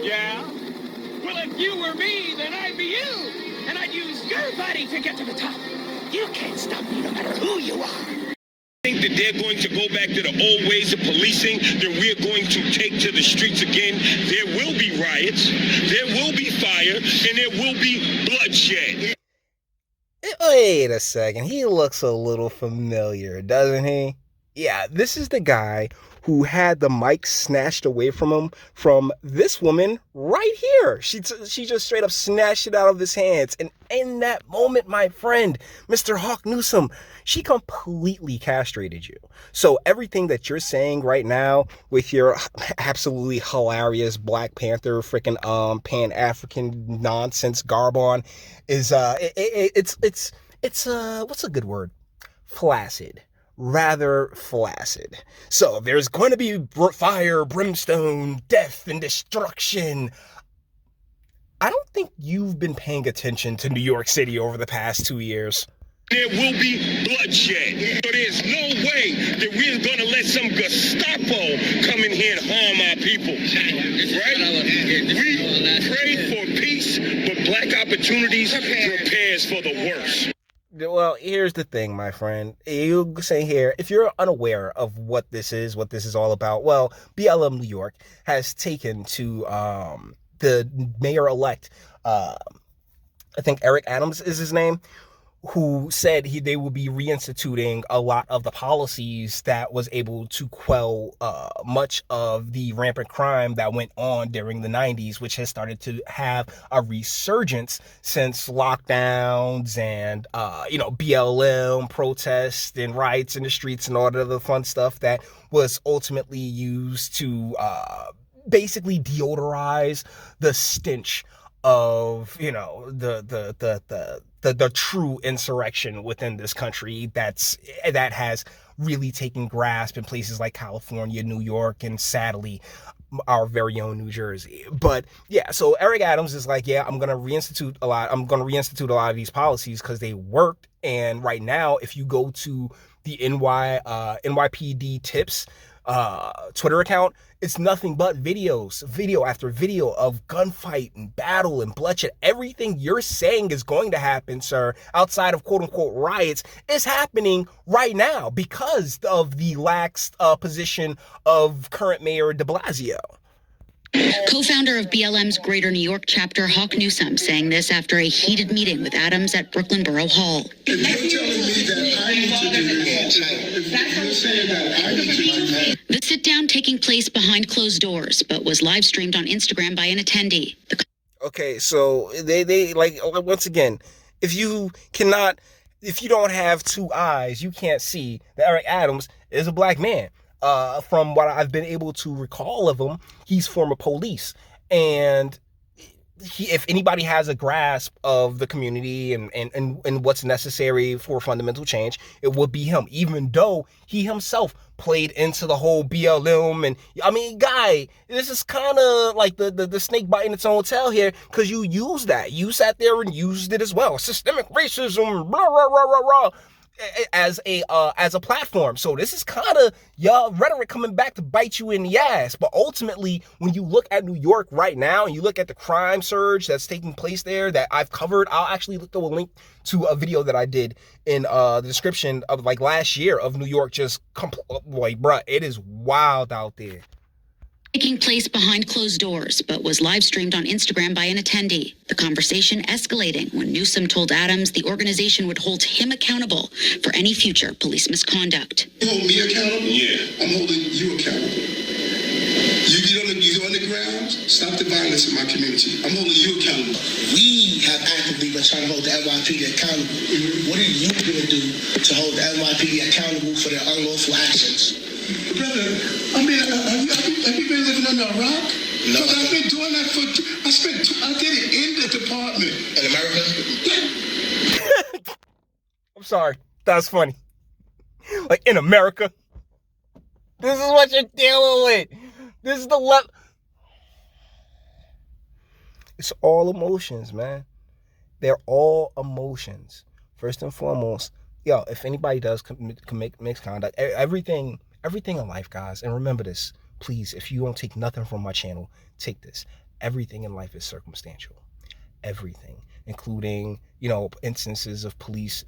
Yeah? Well, if you were me, then I'd be you. And I'd use your body to get to the top. You can't stop me no matter who you are. Think that they're going to go back to the old ways of policing, then we're going to take to the streets again. There will be riots, there will be fire, and there will be bloodshed. Wait a second, he looks a little familiar, doesn't he? Yeah, this is the guy who had the mic snatched away from him from this woman right here. She just straight up snatched it out of his hands. And in that moment, my friend, Mr. Hawk Newsome, she completely castrated you. So everything that you're saying right now with your absolutely hilarious Black Panther freaking Pan-African nonsense garb on is it's what's a good word? Flaccid. Rather flaccid. So there's going to be fire, brimstone, death, and destruction. I don't think you've been paying attention to New York City over the past 2 years. There will be bloodshed. So there's no way that we're going to let some Gestapo come in here and harm our people. Right? We pray for peace, but Black opportunities prepares for the worst. Well, here's the thing, my friend. You say here, if you're unaware of what this is all about, well, BLM New York has taken to the mayor-elect, I think Eric Adams is his name, who said they will be reinstituting a lot of the policies that was able to quell much of the rampant crime that went on during the 90s, which has started to have a resurgence since lockdowns and, BLM protests and riots in the streets and all the other fun stuff that was ultimately used to basically deodorize the stench of, the true insurrection within this country that has really taken grasp in places like California, New York, and sadly our very own New Jersey. But yeah, so Eric Adams is like, yeah, I'm gonna reinstitute a lot of these policies because they worked. And right now, if you go to the NYPD tips Twitter account, it's nothing but video after video of gunfight and battle and bloodshed. Everything you're saying is going to happen, sir, outside of quote-unquote riots, is happening right now because of the lax position of current Mayor de Blasio. Co-founder of BLM's Greater New York chapter, Hawk Newsome, saying this after a heated meeting with Adams at Brooklyn Borough Hall. If you're telling me that I need to do this, if you're saying that I need to do that. The sit-down taking place behind closed doors, but was live-streamed on Instagram by an attendee. Okay, so they like, once again, if you don't have two eyes, you can't see that Eric Adams is a Black man. From what I've been able to recall of him, he's former police, and if anybody has a grasp of the community and what's necessary for fundamental change, it would be him, even though he himself played into the whole BLM. And I mean, guy, this is kind of like the snake biting its own tail here, because you sat there and used it as well. Systemic racism, blah, rah, rah, rah, rah, as a platform. So this is kind of y'all rhetoric coming back to bite you in the ass. But ultimately, when you look at New York right now and you look at the crime surge that's taking place there that I've covered, I'll actually throw a link to a video that I did in the description of like last year of New York. Just like, bruh, it is wild out there. Taking place behind closed doors, but was live-streamed on Instagram by an attendee. The conversation escalating when Newsome told Adams the organization would hold him accountable for any future police misconduct. You hold me accountable? Yeah. I'm holding you accountable. You on the ground, stop the violence in my community. I'm holding you accountable. We have actively been trying to hold the NYPD accountable. What are you going to do to hold the NYPD accountable for their unlawful actions? Brother, I mean, have you been living under a rock? No. Because I've been doing that I did it in the department. In America? I'm sorry. That's funny. Like, in America. This is what you're dealing with. This is the level. It's all emotions, man. They're all emotions. First and foremost, if anybody does commit misconduct, everything in life, guys, and remember this, please, if you don't take nothing from my channel, take this. everything in life is circumstantial. Everything, including, instances of police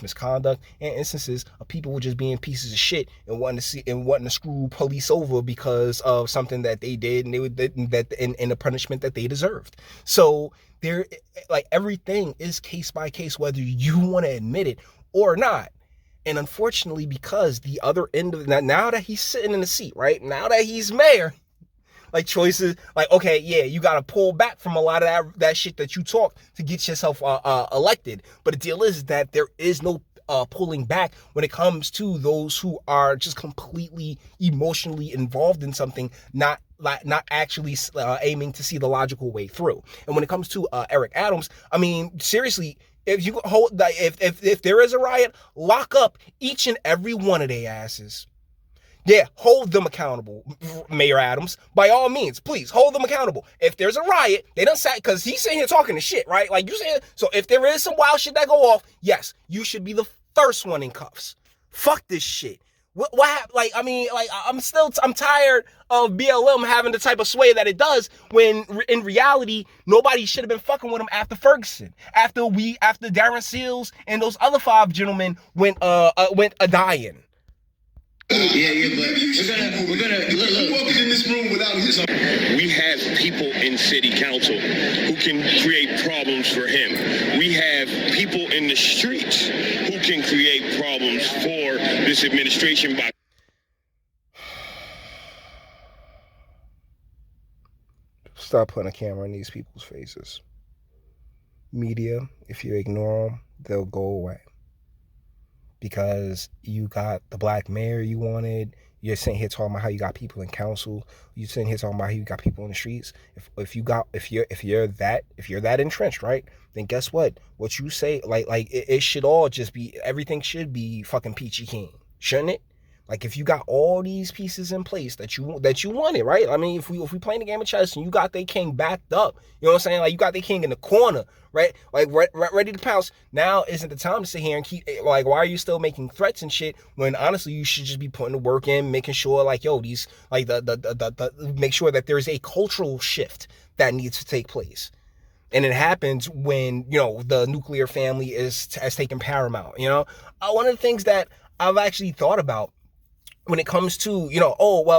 misconduct and instances of people just being pieces of shit and wanting to screw police over because of something that they did and and the punishment that they deserved. So there, like, everything is case by case, whether you want to admit it or not. And unfortunately, because the other end of now that he's sitting in the seat, right, now that he's mayor, like, choices, like, okay, yeah, you got to pull back from a lot of that shit that you talk to get yourself elected. But the deal is that there is no pulling back when it comes to those who are just completely emotionally involved in something, not actually aiming to see the logical way through. And when it comes to Eric Adams, I mean, seriously, if you hold, if there is a riot, lock up each and every one of their asses. Yeah, hold them accountable, Mayor Adams. By all means, please hold them accountable. If there's a riot, they don't say, because he's sitting here talking to shit, right? Like you said. So if there is some wild shit that go off, yes, you should be the first one in cuffs. Fuck this shit. What like, I mean, like, I'm tired of BLM having the type of sway that it does when in reality, nobody should have been fucking with him after Ferguson, after Darren Seals and those other 5 gentlemen went a-dying. Yeah, but we're gonna look. Walking in this room without his. We have people in city council who can create problems for him. We have people in the streets who can create problems for this administration by. Stop putting a camera in these people's faces. Media, if you ignore them, they'll go away. Because you got the black mayor you wanted. You're sitting here talking about how you got people in council. You're sitting here talking about how you got people in the streets. If you're that entrenched, right? Then guess what? What you say, it should all just be, everything should be fucking peachy keen, shouldn't it? Like, if you got all these pieces in place that you wanted, right? I mean, if we playing the game of chess and you got their king backed up, you know what I'm saying? Like, you got their king in the corner, right? Like, ready to pounce. Now isn't the time to sit here and keep, like, why are you still making threats and shit when honestly you should just be putting the work in, making sure, like, yo, these, like, make sure that there's a cultural shift that needs to take place. And it happens when, the nuclear family has taken paramount, One of the things that I've actually thought about when it comes to,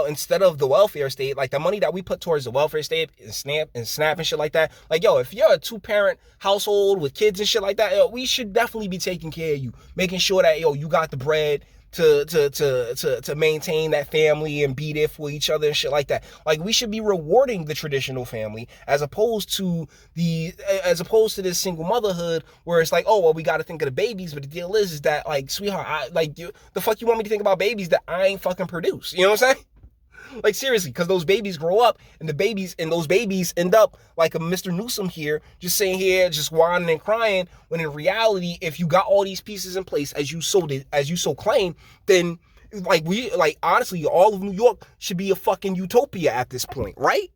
instead of the welfare state, like the money that we put towards the welfare state and SNAP and shit like that, like, yo, if you're a 2-parent household with kids and shit like that, we should definitely be taking care of you, making sure that, you got the bread to maintain that family and be there for each other and shit like that. Like, we should be rewarding the traditional family as opposed to this single motherhood where it's like, oh, well, we got to think of the babies. But the deal is that, like, sweetheart, the fuck you want me to think about babies that I ain't fucking produce? You know what I'm saying? Like, seriously, because those babies grow up and those babies end up like a Mr. Newsom here, just sitting here, just whining and crying, when in reality, if you got all these pieces in place as you so claim, then honestly, all of New York should be a fucking utopia at this point, right?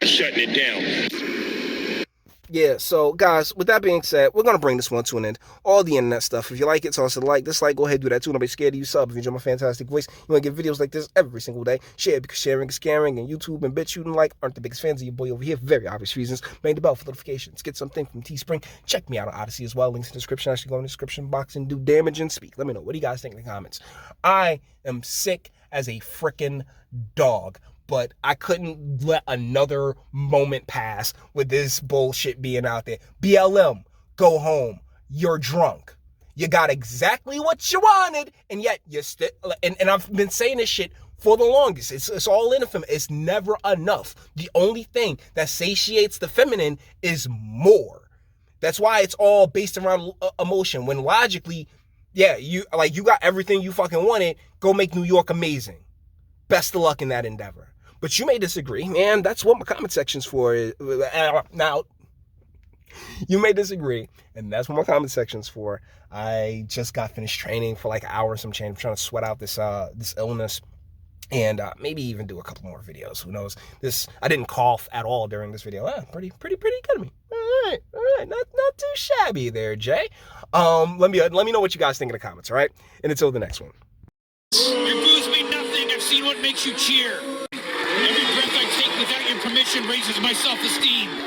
Shutting it down. Yeah, so guys, with that being said, we're going to bring this one to an end. All the internet stuff. If you like it, toss it a like, dislike, go ahead, do that too. Don't be scared of you, sub. If you enjoy my fantastic voice, you want to get videos like this every single day, share it, because sharing is caring, and YouTube and Bitchute and aren't the biggest fans of your boy over here for very obvious reasons. Ring the bell for notifications. Get something from Teespring. Check me out on Odyssey as well. Links in the description. Actually go in the description box and do damage and speak. Let me know. What do you guys think in the comments? I am sick as a freaking dog. But I couldn't let another moment pass with this bullshit being out there. BLM, go home. You're drunk. You got exactly what you wanted, and yet you're still. And I've been saying this shit for the longest. It's all in the feminine. It's never enough. The only thing that satiates the feminine is more. That's why it's all based around emotion. When logically, yeah, you got everything you fucking wanted. Go make New York amazing. Best of luck in that endeavor. But you may disagree, man. That's what my comment section's for. Now, you may disagree, and that's what my comment section's for. I just got finished training for like an hour or some change. I'm trying to sweat out this illness, and maybe even do a couple more videos. Who knows? I didn't cough at all during this video. Pretty good of me. All right, not too shabby there, Jay. Let me know what you guys think in the comments. All right, and until the next one. Your booze mean nothing. I've seen what makes you cheer. Every breath I take without your permission action raises my self-esteem.